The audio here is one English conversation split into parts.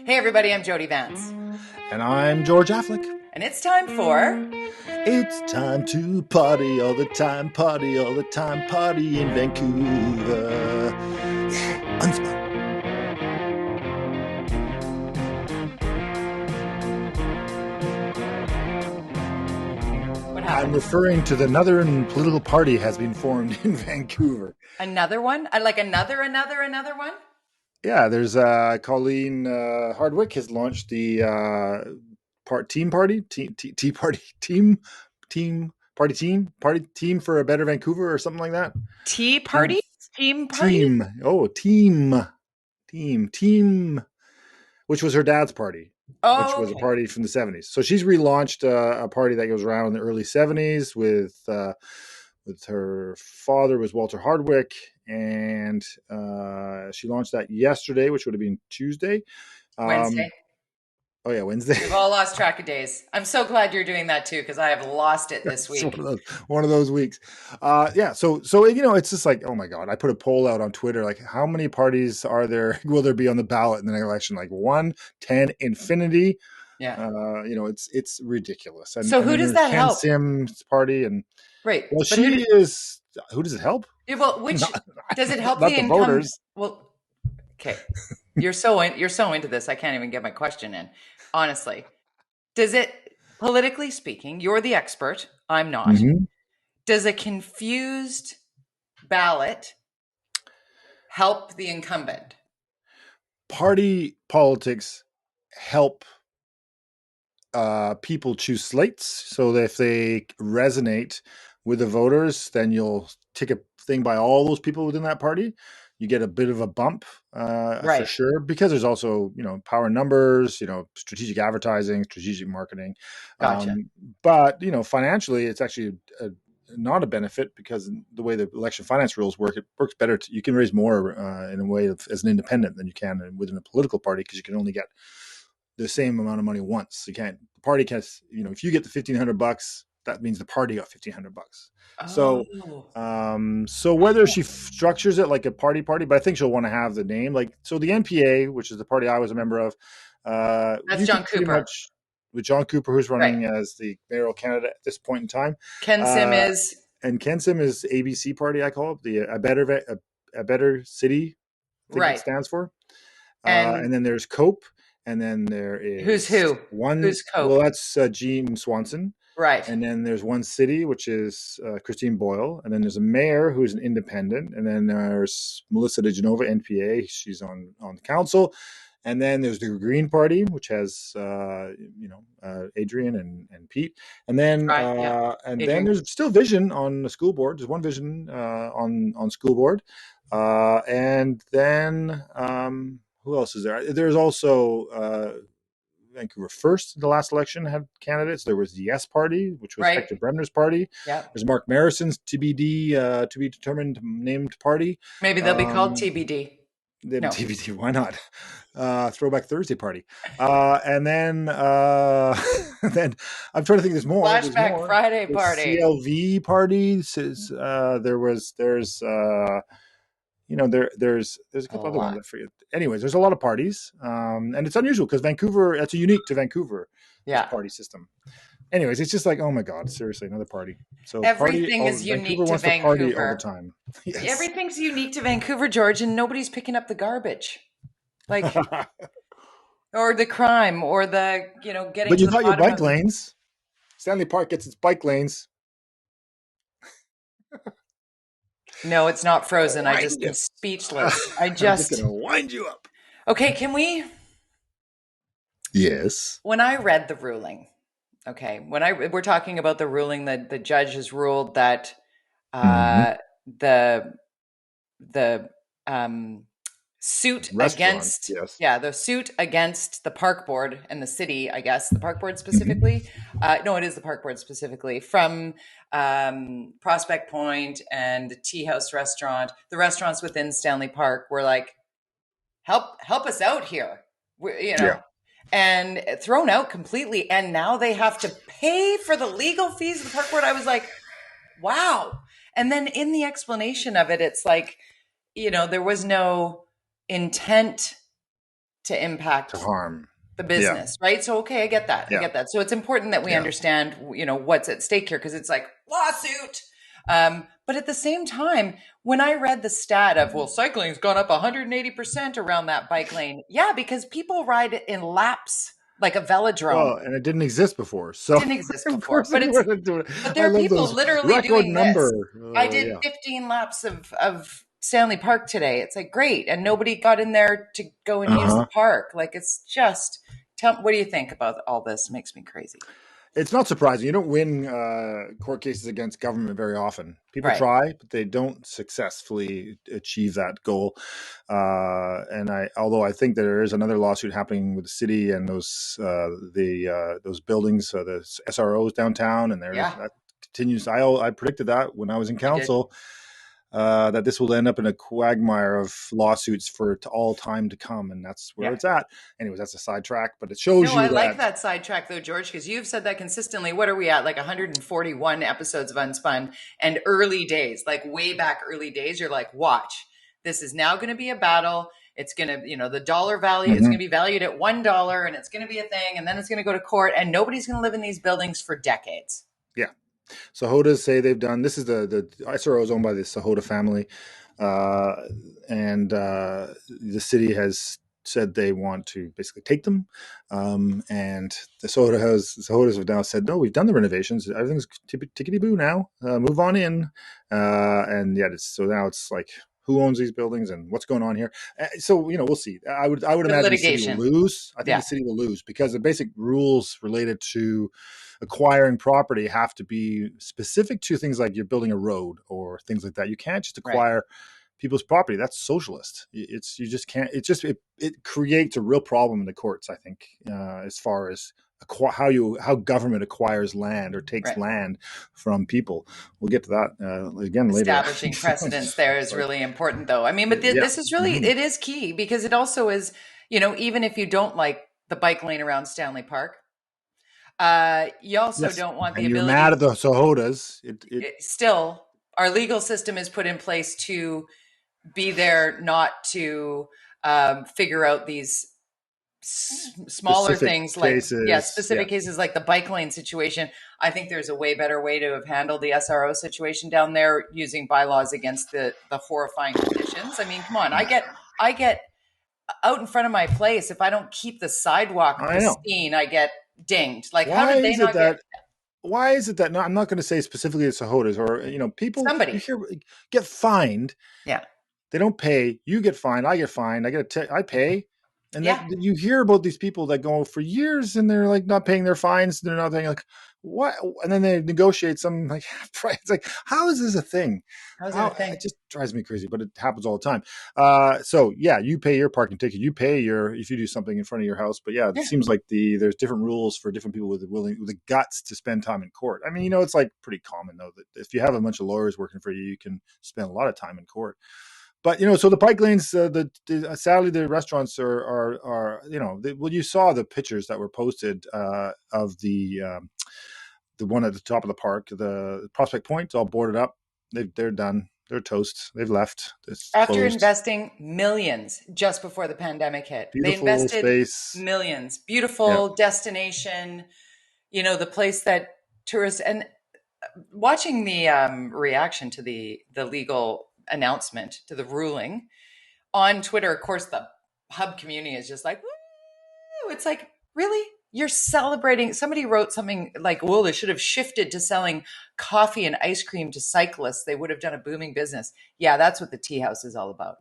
Hey everybody, I'm Jody Vance. And I'm George-Affleck. And it's time for... It's time to party all the time, party all the time, party in Vancouver. Yeah, UnSpun. What happened? I'm referring to the Northern political party has been formed in Vancouver. Another one? Like another one? Yeah, there's Colleen Hardwick has launched the team for a better Vancouver or something like that. Tea party? Team party? Team, which was her dad's party, which was a party from the 70s. So she's relaunched a party that goes around in the early 70s with her father was Walter Hardwick, and she launched that yesterday, which would have been Tuesday. Wednesday. Oh yeah, Wednesday. We've all lost track of days. I'm so glad you're doing that too, because I have lost it this week. One of those weeks. Yeah. So it's just like, oh my God, I put a poll out on Twitter, like how many parties will there be on the ballot in the next election? Like 1, 10, infinity. Yeah. It's ridiculous. And, so who does that help? Sim's party and right. Well, who does it help? Yeah, well, which does it help not the voters? Well, okay. You're so into this. I can't even get my question in. Honestly, does it, politically speaking, you're the expert. I'm not. Mm-hmm. Does a confused ballot help the incumbent? Party politics help people choose slates. So that if they resonate with the voters, then you'll take a thing by all those people within that party. You get a bit of a bump for sure, because there's also, power numbers, strategic advertising, strategic marketing. Gotcha. But, financially, it's actually not a benefit, because the way the election finance rules work, it works better. You can raise more in a way as an independent than you can within a political party, because you can only get the same amount of money once. You can't, the party can, if you get the $1,500, that means the party got $1,500. So whether she structures it like a party, but I think she'll want to have the name. So the NPA, which is the party I was a member of, that's John Cooper. With John Cooper, who's running as the mayoral candidate at this point in time. Ken Sim is ABC party, I call it, the a better city, I think it stands for. And then there's COPE, and then there is who's COPE? Well, that's Jean Swanson. Right. And then there's One City, which is Christine Boyle. And then there's a mayor who's an independent. And then there's Melissa DeGenova, NPA. She's on the council. And then there's the Green Party, which has, Adrian and Pete. And then then there's still Vision on the school board. There's one Vision on school board. And then who else is there? There's also... Vancouver First, the last election, had candidates. There was the Yes Party, which was Hector Bremner's party. Yeah. There's Mark Marison's TBD, to be determined, named party. Maybe they'll be called TBD. No. TBD, why not? Throwback Thursday party. And then I'm trying to think. There's more. Flashback Friday party. CLV party. There's a couple other ones I forget. Anyways, there's a lot of parties, and it's unusual because Vancouver. That's unique to Vancouver. Yeah. Party system. Anyways, it's just like, oh my God, seriously, another party. So everything is unique to Vancouver. Party all the time. Yes. Everything's unique to Vancouver, George, and nobody's picking up the garbage, like or the crime, or the getting. But you got your bike lanes. Stanley Park gets its bike lanes. No, it's not frozen. I just am speechless. I'm just going to wind you up. Okay, can we? Yes. When I read the ruling, we're talking about the ruling that the judge has ruled that the suit against the suit against the park board and the city, I guess the park board specifically. No, it is the park board specifically, from Prospect Point and the Tea House restaurant, the restaurants within Stanley Park were like, help us out here, and thrown out completely. And now they have to pay for the legal fees of the park board. I was like, wow. And then in the explanation of it, it's like, there was no intent to impact to harm the business, right? So, okay, I get that. I get that. So it's important that we understand, what's at stake here, because it's like lawsuit. But at the same time, when I read the stat of, well, cycling's gone up 180% around that bike lane. Yeah, because people ride in laps like a velodrome. Well, and it didn't exist before. So it didn't exist before. But I there are love people those literally record doing number. this. I did 15 laps of Stanley Park today. It's like, great. And nobody got in there to go and use the park. Like, it's just, what do you think about all this? It makes me crazy. It's not surprising. You don't win court cases against government very often. People try, but they don't successfully achieve that goal. Although I think there is another lawsuit happening with the city and those buildings, the SROs downtown, and that continues. I predicted that when I was in council. That this will end up in a quagmire of lawsuits for all time to come, and that's where it's at. Anyways, that's a sidetrack, but it shows you. I like that sidetrack though, George, because you've said that consistently. What are we at? Like 141 episodes of UnSpun, and early days, like way back early days. You're like, watch, this is now going to be a battle. It's going to, the dollar value is going to be valued at $1, and it's going to be a thing, and then it's going to go to court, and nobody's going to live in these buildings for decades. Yeah. Sahotas say they've done, this is the SRO is owned by the Sahota family, and the city has said they want to basically take them, and the Sahotas have now said, no, we've done the renovations, everything's tickety-boo now, move on in, so now it's like, who owns these buildings and what's going on here? So, we'll see. I would imagine litigation. The city will lose. I think the city will lose because the basic rules related to acquiring property have to be specific to things like you're building a road or things like that. You can't just acquire people's property. That's socialist. You just can't. It creates a real problem in the courts, I think, as far as how government acquires land or takes land from people. We'll get to that again later. Establishing precedents there is really important, though. I mean, but this is really it is key, because it also is, even if you don't like the bike lane around Stanley Park, you also don't want the ability. You're mad at the Sahotas. Still, our legal system is put in place to be there, not to figure out these smaller specific things cases, like specific cases like the bike lane situation. I think there's a way better way to have handled the SRO situation down there, using bylaws against the horrifying conditions. I mean, come on, I get out in front of my place. If I don't keep the sidewalk pristine, I get dinged. Like, how did they not get? Why is it that? No, I'm not going to say specifically it's Sahotas or people. Somebody you hear, get fined. Yeah, they don't pay. You get fined. I get fined. I pay. And you hear about these people that go for years and they're like not paying their fines. They're not paying, like, what? And then they negotiate some like price. Like, how is this a thing? It just drives me crazy, but it happens all the time. So you pay your parking ticket. You pay if you do something in front of your house. But it seems like there's different rules for different people with the guts to spend time in court. I mean, it's like pretty common though that if you have a bunch of lawyers working for you, you can spend a lot of time in court. But so the bike lanes, sadly the restaurants are you saw the pictures that were posted of the one at the top of the park, the Prospect Point, it's all boarded up. They're done. They're toast. They've left. It's after closed. Investing millions just before the pandemic hit. Beautiful they invested space. Millions. Beautiful destination. The place that tourists, and watching the reaction to the legal announcement, to the ruling on Twitter, of course the hub community is just like, woo! It's like, really? You're celebrating? Somebody wrote something like, well, they should have shifted to selling coffee and ice cream to cyclists. They would have done a booming business. Yeah, that's what the tea house is all about.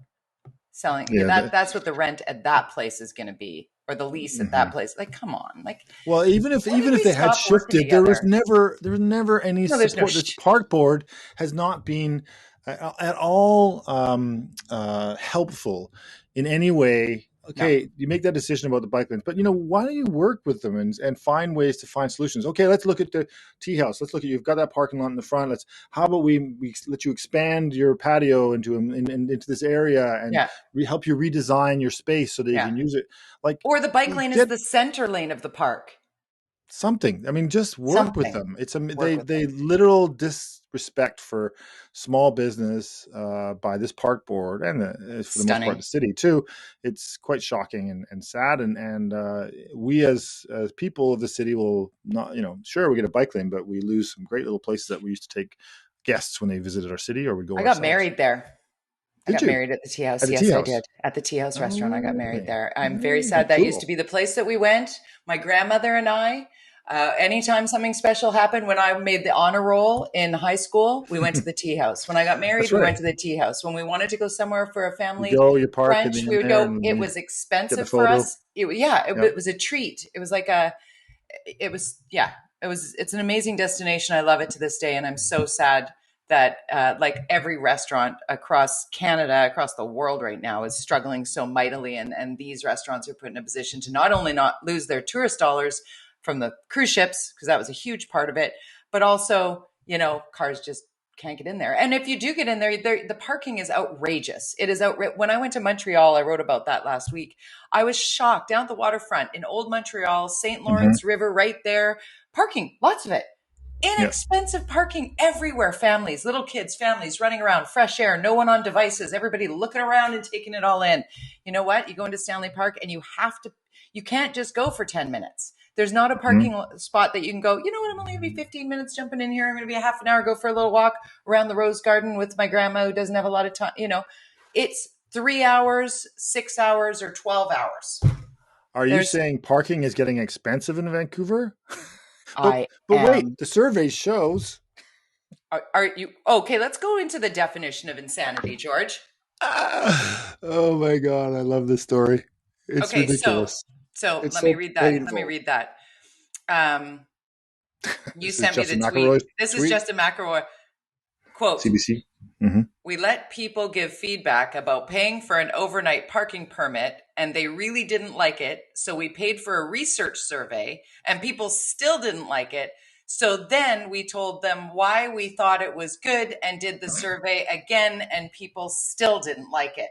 Selling that's what the rent at that place is going to be, or the lease at that place. Like, come on. Like, well, even if they had shifted, there was never any support. This park board has not been at all helpful in any way. Okay, no. You make that decision about the bike lanes, but why don't you work with them and find ways to find solutions? Okay, let's look at the tea house. Let's look at, you've got that parking lot in the front. How about we let you expand your patio into this area and help you redesign your space so that you can use it. Or the bike lane is the center lane of the park. Something. I mean, just work with them. It's they literal respect for small business by this park board and for the most part the city too. It's quite shocking and sad. And we as people of the city will not, sure, we get a bike lane, but we lose some great little places that we used to take guests when they visited our city, or we'd go I got married there. I got married at the tea house. Yes, I did. At the tea house restaurant, I got married there. I'm very sad. That used to be the place that we went. My grandmother and I, anytime something special happened, when I made the honor roll in high school, we went to the tea house. When I got married, we went to the tea house. When we wanted to go somewhere for a family brunch, we would go. It was expensive for us. It was a treat. It was like it's an amazing destination. I love it to this day. And I'm so sad that like every restaurant across Canada, across the world right now is struggling so mightily. And these restaurants are put in a position to not only not lose their tourist dollars from the cruise ships, because that was a huge part of it, but also, cars just can't get in there. And if you do get in there, the parking is outrageous. It is When I went to Montreal, I wrote about that last week. I was shocked down at the waterfront in Old Montreal, St. Lawrence River right there, parking, lots of it. Inexpensive parking everywhere. Families, little kids, families running around, fresh air, no one on devices, everybody looking around and taking it all in. You know what? You go into Stanley Park and you can't just go for 10 minutes. There's not a parking spot that you can go, you know what, I'm only going to be 15 minutes jumping in here. I'm going to be a half an hour, go for a little walk around the Rose Garden with my grandma who doesn't have a lot of time. It's 3 hours, 6 hours, or 12 hours. Are you saying parking is getting expensive in Vancouver? But wait, the survey shows. Are you okay? Let's go into the definition of insanity, George. Oh my God, I love this story. It's ridiculous. So let me read that. Painful. Let me read that. You sent me the tweet. This is Justin McElroy. Quote, CBC. We let people give feedback about paying for an overnight parking permit, and they really didn't like it. So we paid for a research survey, and people still didn't like it. So then we told them why we thought it was good and did the survey again, and people still didn't like it.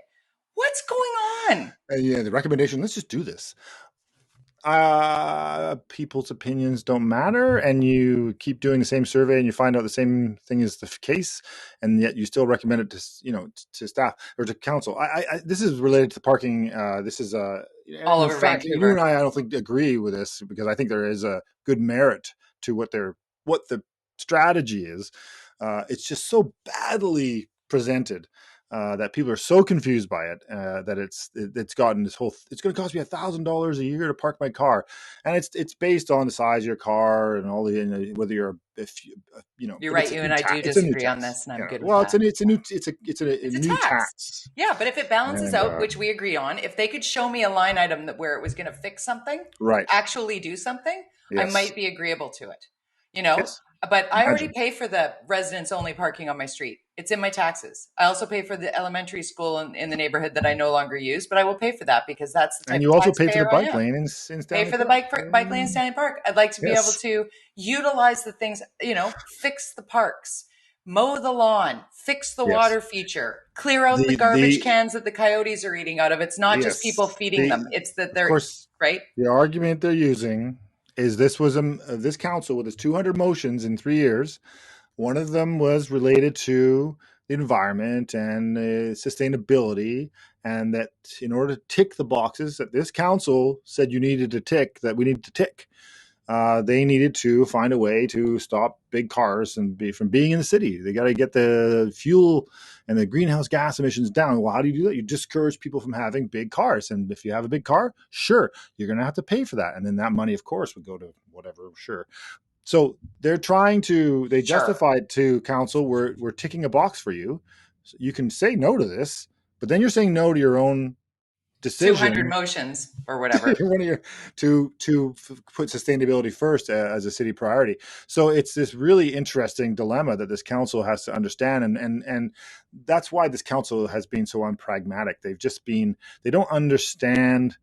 What's going on? The recommendation, let's just do this. People's opinions don't matter, and you keep doing the same survey and you find out the same thing is the case, and yet you still recommend it to staff or to council. This is related to parking. This is all over Vancouver. You and I don't think agree with this, because I think there is a good merit to what the strategy is. It's just so badly presented. That people are so confused by it that it's gotten this whole. It's going to cost me $1,000 a year to park my car, and it's based on the size of your car and all the whether you're You're right. You and I do disagree on this, and I'm good. Well, it's a new tax. Yeah, but if it balances out, which we agree on, if they could show me a line item where it was going to fix something, actually do something, I might be agreeable to it. Yes. But I already pay for the residents only parking on my street. It's in my taxes. I also pay for the elementary school in the neighborhood that I no longer use, but I will pay for that because that's the type. And you also pay for the bike lane in Stanley Park. Pay for the bike lane in Stanley Park. I'd like to be able to utilize the things, fix the parks, mow the lawn, fix the water feature, clear out the garbage cans that the coyotes are eating out of. It's not just people feeding them. It's that they're, right? The argument they're using is this was this council with its 200 motions in 3 years. One of them was related to the environment and sustainability, and that in order to tick the boxes that this council said you needed to tick, that we need to tick, they needed to find a way to stop big cars from being in the city. They got to get the fuel and the greenhouse gas emissions down. Well, how do you do that? You discourage people from having big cars. And if you have a big car, sure, you're going to have to pay for that. And then that money, of course, would go to whatever, sure. So they're they justified to council, we're ticking a box for you. So you can say no to this, but then you're saying no to your own decision. 200 motions or whatever. to put sustainability first as a city priority. So it's this really interesting dilemma that this council has to understand. And that's why this council has been so unpragmatic. They don't understand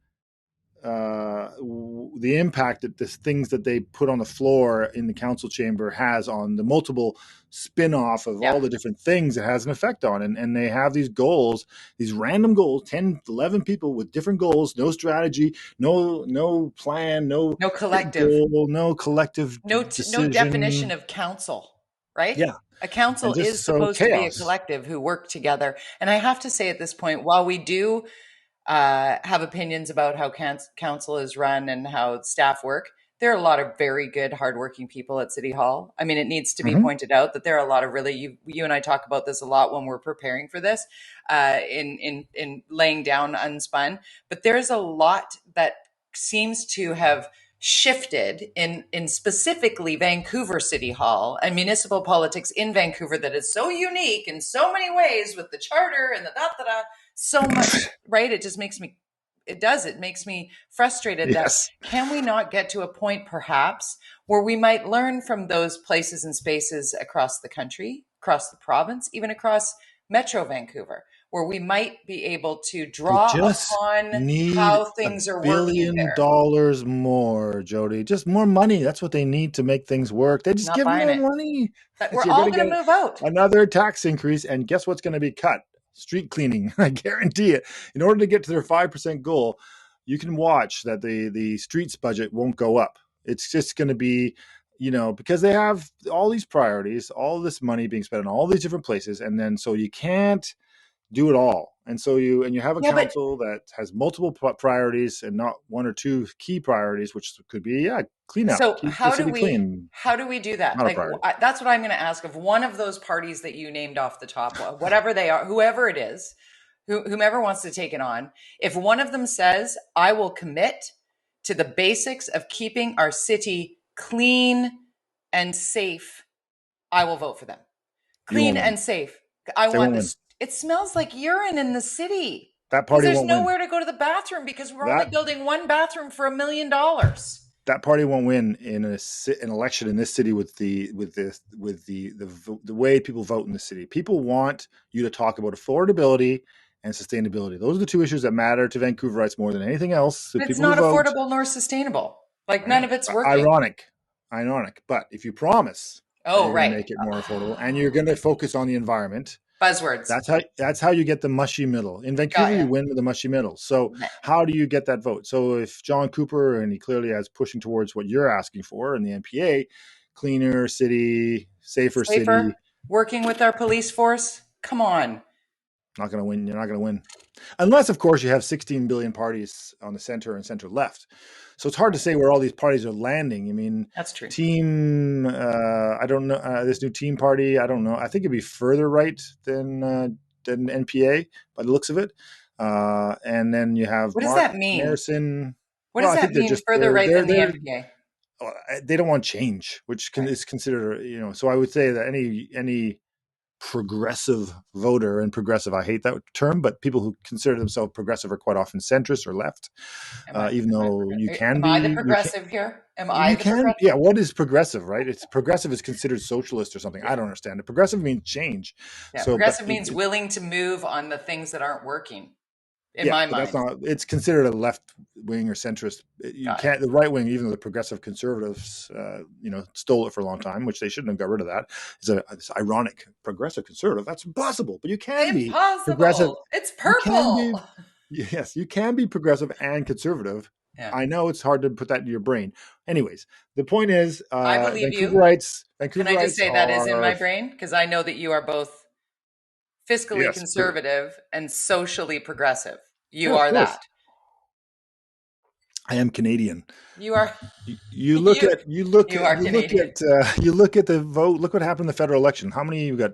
the impact that the things that they put on the floor in the council chamber has on the multiple spin-off of all the different things it has an effect on. And they have these goals, these random goals, 10, 11 people with different goals, no strategy, no plan, no collective goal, no collective no definition of council. right? Yeah. A council And just is so supposed to be a chaos. collective who work together. And I have to say at this point, while we do have opinions about how council is run and how staff work, there are a lot of very good, hardworking people at City Hall. I mean, it needs to be pointed out that there are a lot of really, you and I talk about this a lot when we're preparing for this, in laying down UnSpun. But there's a lot that seems to have shifted in specifically Vancouver City Hall and municipal politics in Vancouver that is so unique in so many ways with the charter and the da-da-da, so much, right? It just makes me, it makes me frustrated that Yes. can we not get to a point perhaps where we might learn from those places and spaces across the country, across the province, even across Metro Vancouver, where we might be able to They draw just upon need how $1 things are working billion there. more, Jody. Just more money. That's what they need to make things work. They just Not give buying more it. money. But we're You're all going to going get to move out. another tax increase. And guess what's going to be cut? Street cleaning. I guarantee it. In order to get to their 5% goal, you can watch that the streets budget won't go up. It's just going to be, because they have all these priorities, all this money being spent on all these different places. And then so you can't do it all. And so you have a council that has multiple priorities and not one or two key priorities, which could be, clean up, so keep the city clean. how do we do that? Not a Like, priority. that's what I'm going to ask of one of those parties that you named off the top, whatever they are, whoever it is, whomever wants to take it on. If one of them says, I will commit to the basics of keeping our city clean and safe, I will vote for them. Clean and safe. I They want won't win. this. It smells like urine in the city. That Because party there's won't win. nowhere to go to the bathroom because we're only That building one bathroom for $1 million. that party won't win in an election in this city with the way people vote in the city. People want you to talk about affordability and sustainability. Those are the two issues that matter to Vancouverites more than anything else. But it's People who not vote, affordable nor sustainable. Like, none of it's working. ironic. But if you promise that you're going to make it more affordable and you're going to focus on the environment, buzzwords. That's how you get the mushy middle. In Vancouver, you win with the mushy middle. So how do you get that vote? So if John Cooper, and he clearly is pushing towards what you're asking for in the NPA, cleaner city, safer city, working with our police force, come on. Not going to win. You're not going to win. Unless, of course, you have 16 billion parties on the center and center left. So it's hard to say where all these parties are landing. I mean, that's true. Team, I don't know. This new Team Party, I don't know. I think it'd be further right than NPA by the looks of it. And then you have what does that mean? Marison. What does that mean? Further right than the NPA? They don't want change, which is considered, So I would say that any progressive voter, and progressive, I hate that term, but people who consider themselves progressive are quite often centrist or left, even though you can be. Am I the progressive here? Am I the progressive? Yeah, what is progressive, right? It's progressive is considered socialist or something. I don't understand it. Progressive means change. Yeah, so, progressive means willing to move on the things that aren't working. In my mind, it's considered a left wing or centrist. Can't the right wing, even though the progressive conservatives, stole it for a long time, which they shouldn't have got rid of that. It's ironic. Progressive conservative, that's impossible. But you can be progressive. It's purple. You can be progressive and conservative. Yeah. I know it's hard to put that in your brain. Anyways, the point is, I believe Vancouverites. Can I just say that is in my brain? Because I know that you are both fiscally conservative and socially progressive. You are that. I am Canadian. You are. You look at the vote. Look what happened in the federal election. How many you got?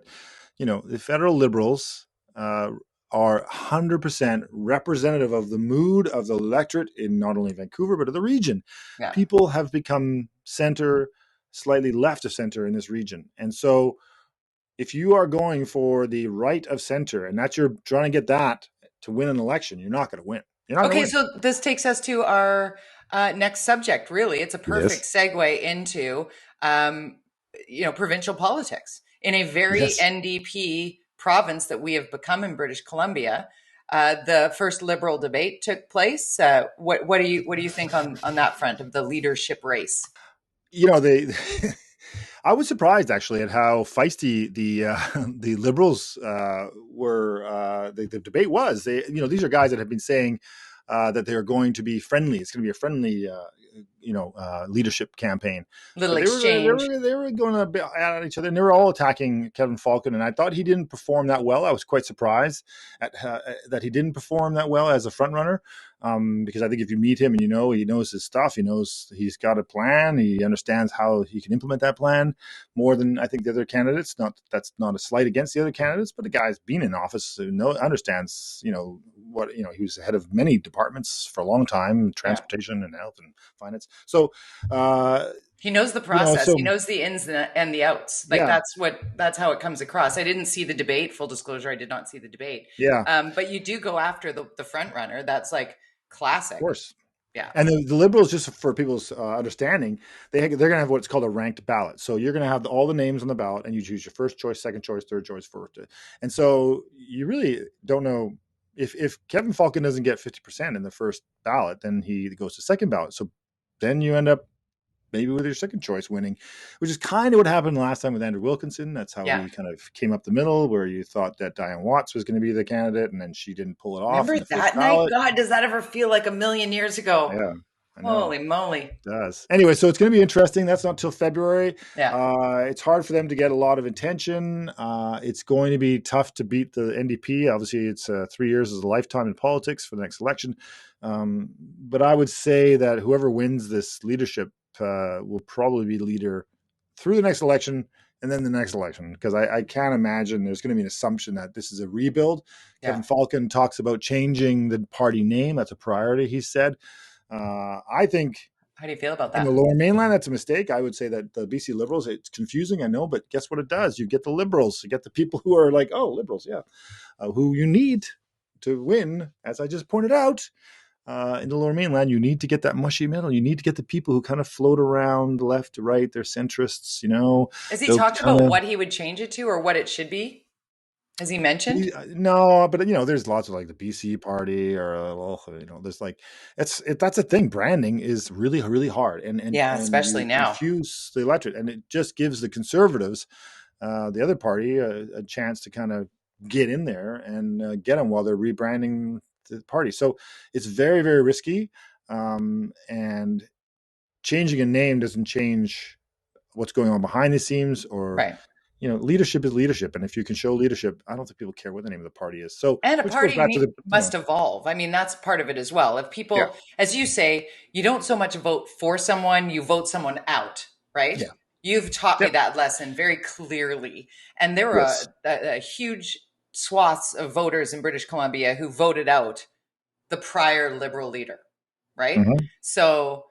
The federal Liberals are 100% representative of the mood of the electorate in not only Vancouver but of the region. Yeah. People have become center, slightly left of center in this region, and so if you are going for the right of center and that you're trying to get that to win an election, you're not going to win. Okay, so this takes us to our next subject. Really, it's a perfect segue into provincial politics in a very NDP province that we have become in British Columbia. The first Liberal debate took place. What do you think on that front of the leadership race? I was surprised actually at how feisty the Liberals were. The debate was. These are guys that have been saying that they're going to be friendly. It's going to be a friendly leadership campaign. Little But exchange. they were going at each other, and they were all attacking Kevin Falcon. And I thought he didn't perform that well. I was quite surprised at that he didn't perform that well as a front runner. Because I think if you meet him and he knows his stuff, he's got a plan, he understands how he can implement that plan more than I think the other candidates. That's not a slight against the other candidates, but the guy's been in office, so understands, he was the head of many departments for a long time, transportation and health and finance. So he knows the process. He knows the ins and the outs. That's how it comes across. I didn't see the debate. Full disclosure, I did not see the debate. Yeah. But you do go after the front runner. That's like classic. Of course. Yeah. And the Liberals, just for people's understanding, they're going to have what's called a ranked ballot. So you're going to have all the names on the ballot, and you choose your first choice, second choice, third choice, fourth. And so you really don't know if Kevin Falcon doesn't get 50% in the first ballot, then he goes to second ballot. So then you end up maybe with your second choice winning, which is kind of what happened last time with Andrew Wilkinson. That's how he kind of came up the middle, where you thought that Diane Watts was going to be the candidate, and then she didn't pull it off. Remember that night? God, does that ever feel like a million years ago? Yeah. Holy moly. It does. Anyway, so it's going to be interesting. That's not till February. Yeah. It's hard for them to get a lot of attention. It's going to be tough to beat the NDP. Obviously, it's 3 years is a lifetime in politics for the next election. But I would say that whoever wins this leadership will probably be leader through the next election and then the next election, because I can't imagine there's going to be an assumption that this is a rebuild. Kevin Falcon talks about changing the party name. That's a priority, he said. I think. How do you feel about that? In the Lower Mainland, that's a mistake. I would say that the BC Liberals, it's confusing, I know, but guess what it does? You get the Liberals. You get the people who are like, oh, Liberals, who you need to win, as I just pointed out. In the Lower Mainland, you need to get that mushy middle. You need to get the people who kind of float around left to right. They're centrists, Has he talked about what he would change it to or what it should be? Has he mentioned? No, but there's lots of like the BC party or there's like that's a thing. Branding is really, really hard, and especially now, confuse the electorate, and it just gives the Conservatives, the other party, a chance to kind of get in there and get them while they're rebranding the party. So it's very, very risky, and changing a name doesn't change what's going on behind the scenes or. Right. Leadership is leadership. And if you can show leadership, I don't think people care what the name of the party is. So, and a party must evolve. I mean, that's part of it as well. If people, as you say, you don't so much vote for someone, you vote someone out, right? Yeah. You've taught me that lesson very clearly. And there were a huge swaths of voters in British Columbia who voted out the prior Liberal leader, right? Mm-hmm. So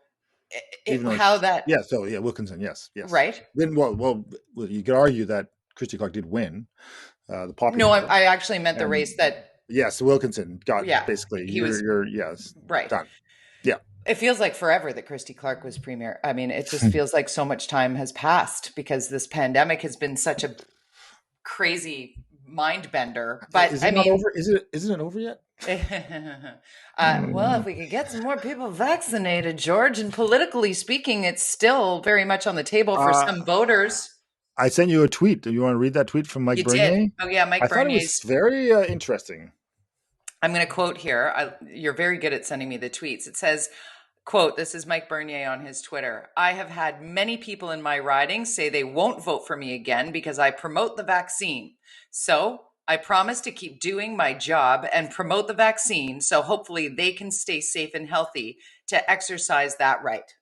Wilkinson, yes, right. Then, well, you could argue that Christy Clark did win the popular. No, I actually meant the race that. Yes, Wilkinson got basically. You're right. Done. Yeah. It feels like forever that Christy Clark was premier. I mean, it just feels like so much time has passed because this pandemic has been such a crazy mind bender. But is it not over? Isn't it over yet? Well, if we could get some more people vaccinated, George, and politically speaking, it's still very much on the table for some voters. I sent you a tweet. Do you want to read that tweet from Mike Bernier? Did. Oh, yeah, Mike Bernier. I thought it was very interesting. I'm going to quote here. You're very good at sending me the tweets. It says, quote, this is Mike Bernier on his Twitter. I have had many people in my riding say they won't vote for me again because I promote the vaccine. So I promise to keep doing my job and promote the vaccine so hopefully they can stay safe and healthy to exercise that right.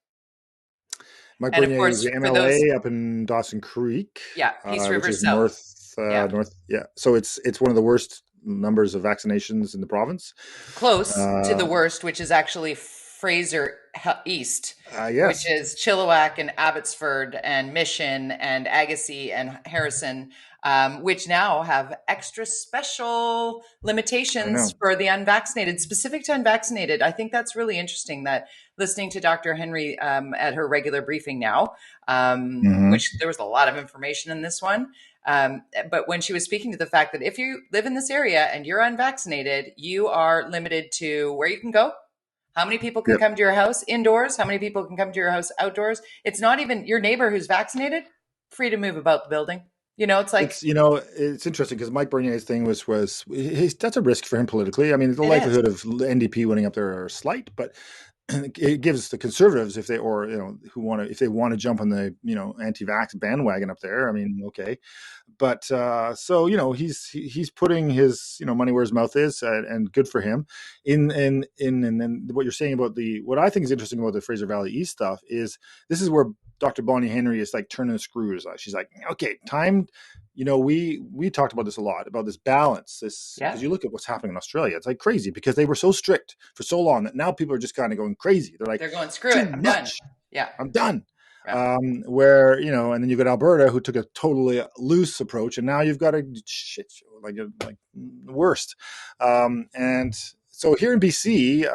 Mike Bernier is the MLA up in Dawson Creek. Yeah, Peace River which is South. North. Yeah. So it's one of the worst numbers of vaccinations in the province. Close to the worst, which is actually Fraser East, yes. which is Chilliwack and Abbotsford and Mission and Agassiz and Harrison, which now have extra special limitations for the unvaccinated, specific to unvaccinated. I think that's really interesting that listening to Dr. Henry at her regular briefing now, which there was a lot of information in this one. But when she was speaking to the fact that if you live in this area and you're unvaccinated, you are limited to where you can go, how many people can come to your house indoors, how many people can come to your house outdoors. It's not even your neighbor who's vaccinated, free to move about the building. It's like it's interesting because Mike Bernier's thing was that's a risk for him politically. I mean, the likelihood of NDP winning up there are slight, but it gives the conservatives, if they want to jump on the anti-vax bandwagon up there. I mean, okay, but so he's putting his money where his mouth is, and good for him. And then what you're saying about what I think is interesting about the Fraser Valley East stuff is this is where Dr. Bonnie Henry is like turning the screws. She's like, okay, time. We talked about this a lot, about this balance, because you look at what's happening in Australia, it's like crazy because they were so strict for so long that now people are just kind of going crazy. They're going, screw it, I'm done. Yeah, I'm done. Yeah. Where and then you've got Alberta, who took a totally loose approach, and now you've got a shit show, like the worst. And so here in BC,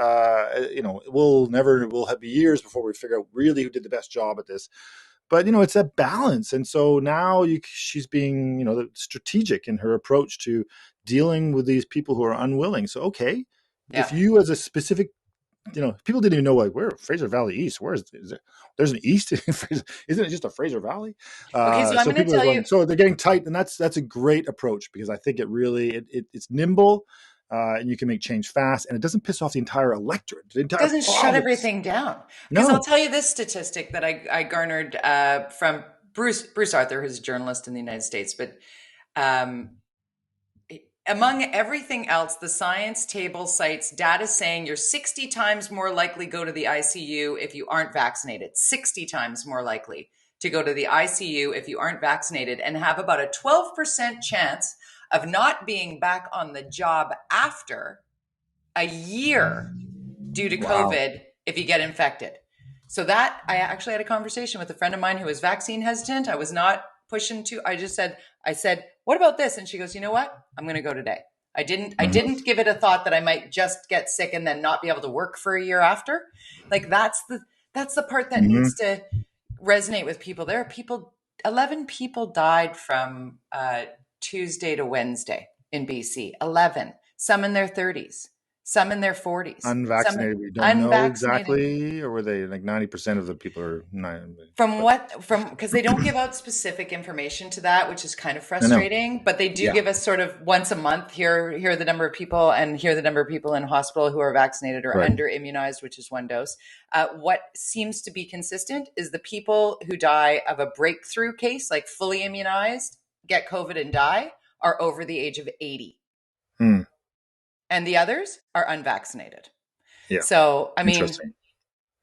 we'll have years before we figure out really who did the best job at this. But it's a balance, and so now she's being strategic in her approach to dealing with these people who are unwilling. So okay, if you as a specific, people didn't even know where Fraser Valley East. Where is there? There's an east. Isn't it just a Fraser Valley? Okay, so I'm going to tell you. So they're getting tight, and that's a great approach because I think it really it's nimble. And you can make change fast, and it doesn't piss off the entire electorate. It doesn't shut everything down. Because I'll tell you this statistic that I garnered from Bruce Arthur, who's a journalist in the United States. But among everything else, the science table cites data saying you're 60 times more likely to go to the ICU if you aren't vaccinated. 60 times more likely to go to the ICU if you aren't vaccinated, and have about a 12% chance of not being back on the job after a year due to COVID if you get infected. So that I actually had a conversation with a friend of mine who was vaccine hesitant. I was not pushing to, I said, what about this? And she goes, you know what? I'm going to go today. I didn't give it a thought that I might just get sick and then not be able to work for a year after. Like that's the part that needs to resonate with people. There are 11 people died from, Tuesday to Wednesday in BC. 11. Some in their 30s, some in their 40s. Unvaccinated. We don't know exactly, or were they like 90% of the people are not? Because they don't give out specific information to that, which is kind of frustrating. But they do give us sort of once a month. Here are the number of people, and here are the number of people in hospital who are vaccinated or under immunized, which is 1 dose. What seems to be consistent is the people who die of a breakthrough case, like fully immunized, get COVID and die, are over the age of 80. And the others are unvaccinated. Yeah. So, I mean,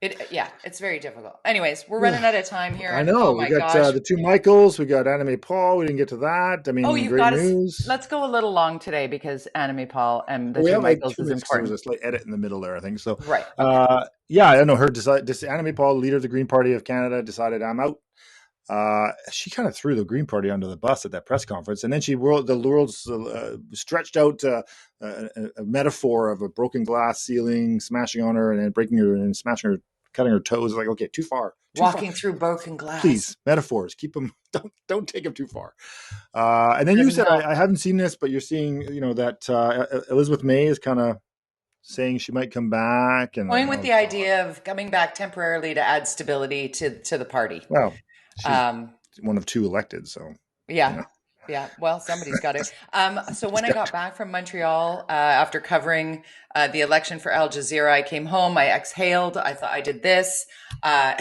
it's very difficult. Anyways, we're running out of time here. I know. We got the two Michaels. We got Anime Paul. We didn't get to that. I mean, great news. Let's go a little long today because Anime Paul and the two Michaels is important. There was a slight edit in the middle there, I think. So, right. I don't know. This Anime Paul, leader of the Green Party of Canada, decided I'm out. She kind of threw the Green Party under the bus at that press conference, and then the world's stretched out a metaphor of a broken glass ceiling smashing on her and then breaking her and smashing her, cutting her toes. Like, okay, too far. Walking through broken glass. Please, metaphors. Keep them. Don't take them too far. And then you said, I haven't seen this, but you're seeing, that Elizabeth May is kind of saying she might come back, and going with the idea of coming back temporarily to add stability to the party. Well. She's one of two elected, so yeah. Well, somebody's got it. So when I got back from Montreal after covering the election for Al Jazeera, I came home. I exhaled. I thought I did this, and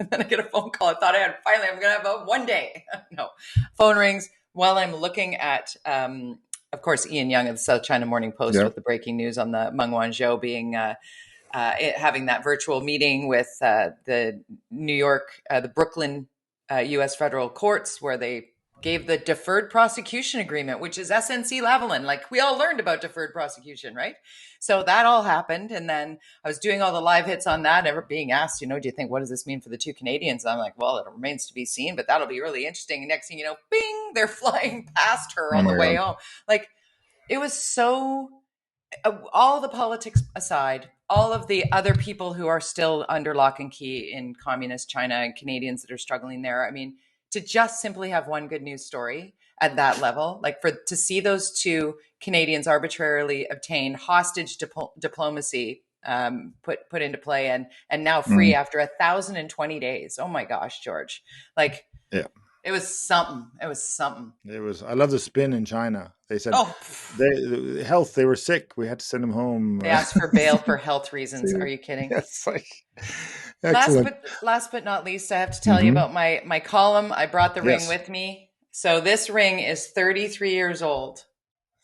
then I get a phone call. I thought I'm going to have a 1 day. No, phone rings while I'm looking at, of course, Ian Young of the South China Morning Post with the breaking news on the Meng Wanzhou being. Having that virtual meeting with the New York, the Brooklyn U.S. federal courts, where they gave the deferred prosecution agreement, which is SNC-Lavalin. Like, we all learned about deferred prosecution, right? So that all happened. And then I was doing all the live hits on that, ever being asked, do you think, what does this mean for the two Canadians? I'm like, well, it remains to be seen, but that'll be really interesting. And next thing you know, bing, they're flying past her on the way home. Like, it was so, all the politics aside, all of the other people who are still under lock and key in communist China and Canadians that are struggling there. I mean, to just simply have one good news story at that level, like to see those two Canadians arbitrarily obtain hostage diplomacy put into play and now free after 1,020 days. Oh my gosh, George. Like, It was something. It was something. It was. I love the spin in China. They said, oh, they were sick. We had to send them home. They asked for bail for health reasons. Are you kidding? Yes, like excellent. Last but not least, I have to tell you about my column. I brought the ring with me. So this ring is 33 years old.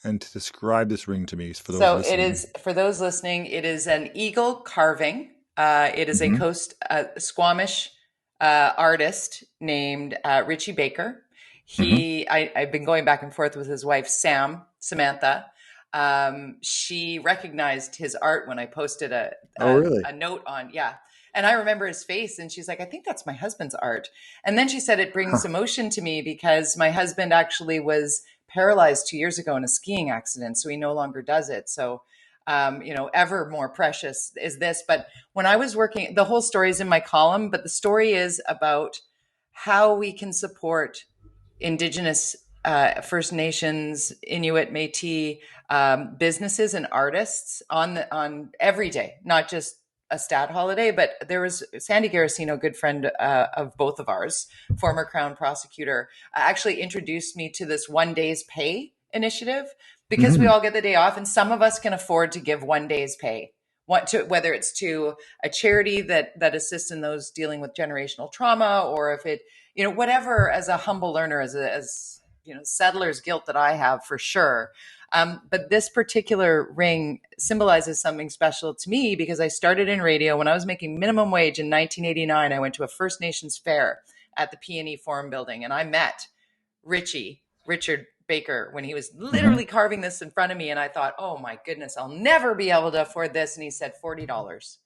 And to describe this ring to me, for those listening. It is an eagle carving. It is a Squamish artist named Richie Baker. I've been going back and forth with his wife, Samantha. She recognized his art when I posted a note on, and I remember his face, and she's like, I think that's my husband's art. And then she said, it brings emotion to me because my husband actually was paralyzed 2 years ago in a skiing accident. So he no longer does it. So, ever more precious is this. But when I was working, the whole story is in my column, but the story is about how we can support Indigenous, First Nations, Inuit, Métis, businesses and artists on every day, not just a stat holiday. But there was Sandy Garasino, a good friend of both of ours, former Crown prosecutor, actually introduced me to this 1 day's pay initiative, because we all get the day off, and some of us can afford to give 1 day's pay. Whether it's to a charity that assists in those dealing with generational trauma, or if it, whatever, as a humble learner, as settler's guilt that I have for sure. But this particular ring symbolizes something special to me because I started in radio when I was making minimum wage in 1989. I went to a First Nations fair at the P&E Forum building, and I met Richard Baker when he was literally carving this in front of me. And I thought, oh my goodness, I'll never be able to afford this. And he said $40.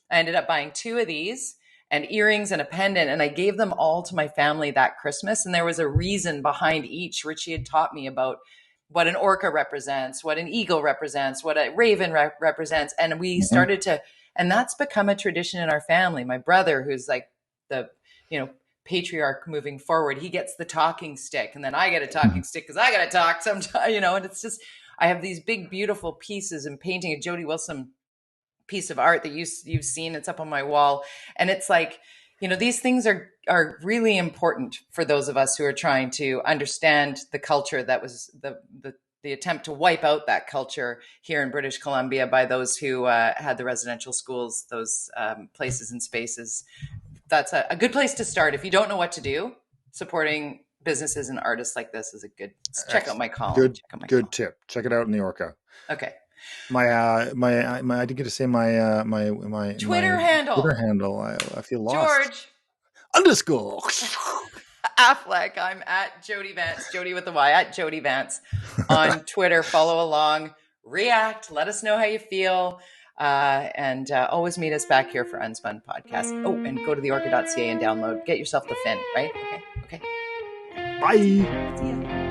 I ended up buying 2 of these and earrings and a pendant, and I gave them all to my family that Christmas. And there was a reason behind each. Richie had taught me about what an orca represents, what an eagle represents, what a raven represents. And we started to, and that's become a tradition in our family. My brother, who's like the, patriarch moving forward, he gets the talking stick, and then I get a talking stick because I got to talk sometimes, and it's just, I have these big, beautiful pieces and painting, a Jody Wilson piece of art that you've seen. It's up on my wall. And it's like, these things are really important for those of us who are trying to understand the culture that was the attempt to wipe out that culture here in British Columbia by those who had the residential schools, those places and spaces. That's a good place to start. If you don't know what to do, supporting businesses and artists like this is a good, check out my column. Good tip. Check it out in the Orca. Okay. I didn't get to say my Twitter handle. Twitter handle. I feel lost. George _Affleck. I'm at Jody Vance, Jody with the Y, at Jody Vance on Twitter. Follow along, react, let us know how you feel. And always meet us back here for UnSpun podcast. Oh, and go to theorca.ca and download. Get yourself the fin, right? Okay. Bye. See ya.